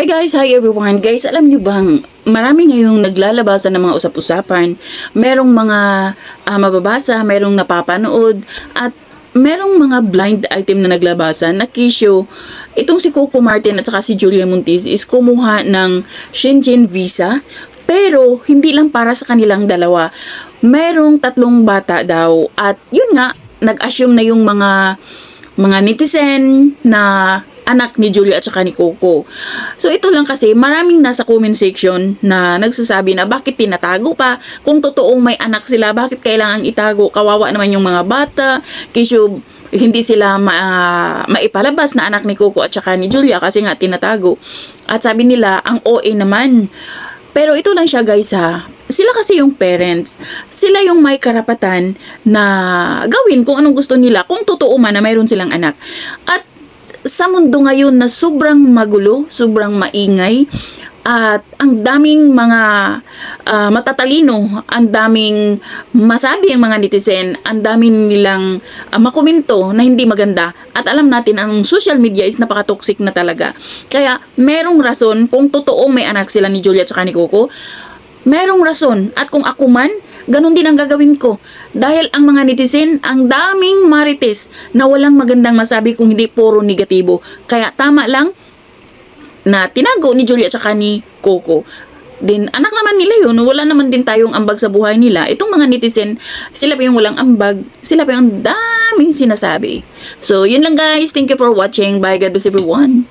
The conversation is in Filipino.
Hi guys, hi everyone. Guys, alam niyo bang marami ngayong naglalabasan ng mga usap-usapan. Merong mga mababasa, merong napapanood, at merong mga blind item na naglabasan na kisyo. Itong si Coco Martin at saka si Julia Montiz is kumuha ng Schengen visa, pero hindi lang para sa kanilang dalawa. Merong 3 bata daw at yun nga, nag-assume na yung mga netizen na anak ni Julia at saka ni Coco. So ito lang kasi maraming nasa comment section na nagsasabi na bakit tinatago pa kung totoong may anak sila, bakit kailangang itago, kawawa naman yung mga bata, kisyo hindi sila maipalabas na anak ni Coco at saka ni Julia kasi nga tinatago. At sabi nila ang OA naman. Pero ito lang siya guys ha, sila kasi yung parents, sila yung may karapatan na gawin kung anong gusto nila kung totoo man na mayroon silang anak. At sa mundo ngayon na sobrang magulo, sobrang maingay, at ang daming mga matatalino, ang daming masabi ang mga netizen, ang daming nilang makomento na hindi maganda. At alam natin ang social media is napaka-toxic na talaga. Kaya merong rason kung totoo may anak sila ni Julia at saka ni Coco. Merong rason. At kung ako man, ganun din ang gagawin ko. Dahil ang mga netizen, ang daming marites na walang magandang masabi kung hindi puro negatibo. Kaya tama lang na tinago ni Julia at saka ni Coco. Din, anak naman nila yun. Wala naman din tayong ambag sa buhay nila. Itong mga netizen, sila pa yung walang ambag. Sila pa yung daming sinasabi. So, yun lang guys. Thank you for watching. Bye. God bless everyone.